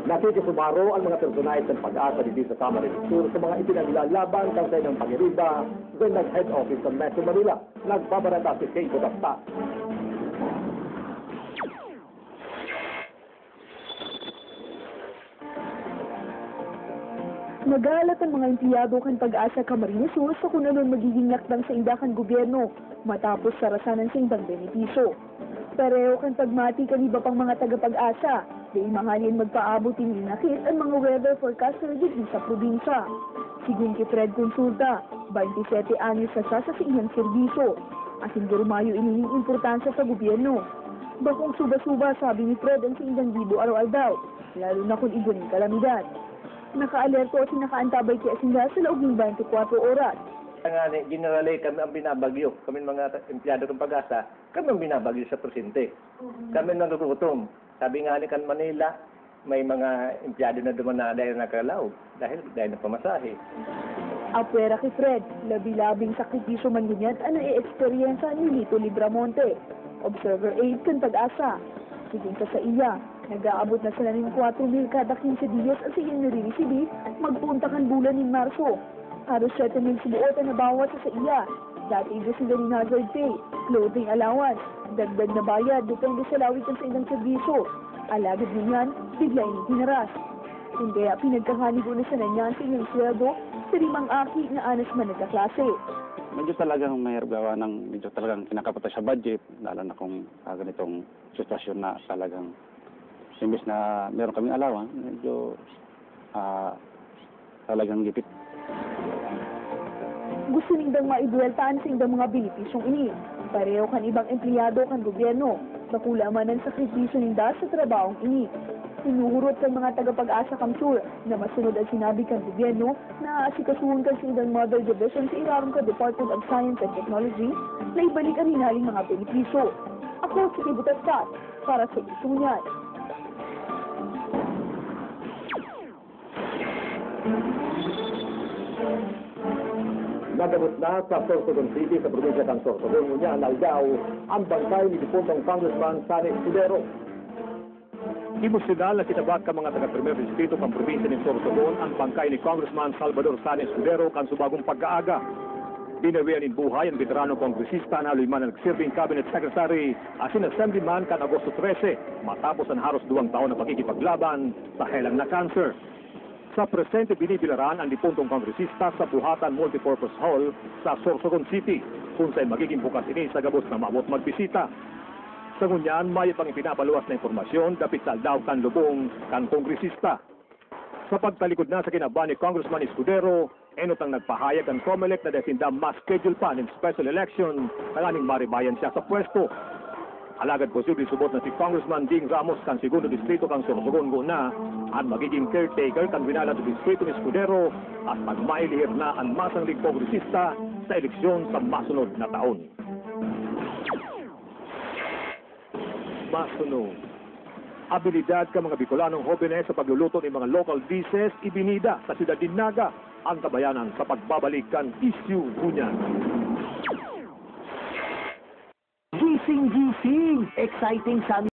Nakikisumaro ang mga personahe ng pag-asa dito sa Camarines Sur sa mga ipinaglalaban kasay ng pag-iriba sa nag-head office sa Metro Manila. Nagbabarata si Kay Butasta. Nag-aalat ang mga empleyado kan pag-asa Camarines Sur sa kung ano magiging lakdang sa indakan gobyerno matapos sarasanan sa indang benepisyo. Pareho kan pagmati kan iba pang mga tagapag-asa, di mahalin magpaabot inakit ang mga weather forecaster dito sa probinsya. Sigun kay Fred Consulta, 27 anyos sa inyong serbisyo, asin gurumayo inining importansya sa gobyerno. Bakong suba-suba sabi ni Fred ang sa indang libo araw daw, lalo na kung ibuning kalamidad. Naka-alerto at nakaantabay kay Asinda sa loob ng 24 oras. Generally, kami ang binabagyo. Kami mga empleyado ng pag-asa, kami ang binabagyo sa presidente. Kami ang nagugutom. Sabi nga ni kan Manila, may mga empleyado na duman na dahil nakalaw, dahil na pamasahe. Apwera kay Fred, labi-labing sakripisyo man ganyan ang nai-eksperyensa ni Lito Libramonte. Observer 8 kan pag-asa. Siging ka sa iya, nag-aabot na sila ng 4,000 kada 15 dias ang siyang narireceive magpunta kan bulan ng Marso. Halos 7,000 subuot ang nabawat sa iya. Dati ito sila ni hazard pay, clothing allowance, dagdag na bayad, depende sa lawitan sa ilang serbisyo. Alagad niyan, bigla yung tinaras. Kung kaya pinagkakanig na sa nanyan sa inyong sweldo, sa limang aki na anas man nagkaklase. Medyo talagang mahirap gawa ng medyo talagang kinakaputa sa budget, lalo na kung ganitong sitwasyon na talagang imbes na meron kaming alawan, medyo talagang gipit. Gusto nindang maibueltaan sa indang mga benepisyong ini. Pareho kan ibang empleyado kan gobyerno, bakula man ang sakripisyo ninda sa trabahong ini. Sinuhurot kan mga tagapag-asa kamsur na masunod ang sinabi kan gobyerno na asikasuhon kan sa indang mother division sa ilarong ka Department of Science and Technology na ibalik ang hinaling mga benepisyo. Ako si Kay Butasta para sa Isunyan. Nagamot na sa Sorsogon City sa probinsya ng Sorsogon. Ngunyan naldaw ang bangkay ni Dipuntong Congressman Sani Escudero. Emosyonal na kinabat ka mga taga-primer distrito ng probinsya ng Sorsogon ang bangkay ni Congressman Salvador Sani Escudero kan subagong pag-aaga. Binawian in buhay ang veteranong kongresista na liman ang nag-serving cabinet secretary asin assemblyman kan Agosto 13 matapos ang halos 2 taon na pagkikipaglaban sa helang na cancer. Sa presente binibilaran ang dipuntong kongresista sa Buhatan Multipurpose Hall sa Sorsogon City kung saan magiging bukas ini sa gabos na maabot magbisita. Sa ngunyan, may pang ipinabaluwas na impormasyon dapit sa aldaw kan lubong kan kongresista. Sa pagtalikod na sa kinaban ni Congressman Escudero, enot ang nagpahayag ang COMELEC na desinda mas schedule pa ng special election na maribayan siya sa pwesto. Alagad posible subot na si Congressman Ding Ramos kan segundo distrito kang Sorsogon na at magiging caretaker kan winala do distrito ni Escudero at magmailihir na ang masanglig kongresista sa eleksyon sa masunod na taon. Masunod. Abilidad ka mga Bicolanong hobenes sa pagluluto ng mga local dishes ibinida sa Siyudad Dinaga ang kabayanan sa pagbabalik kan issue Bunyan. Gising! Exciting sa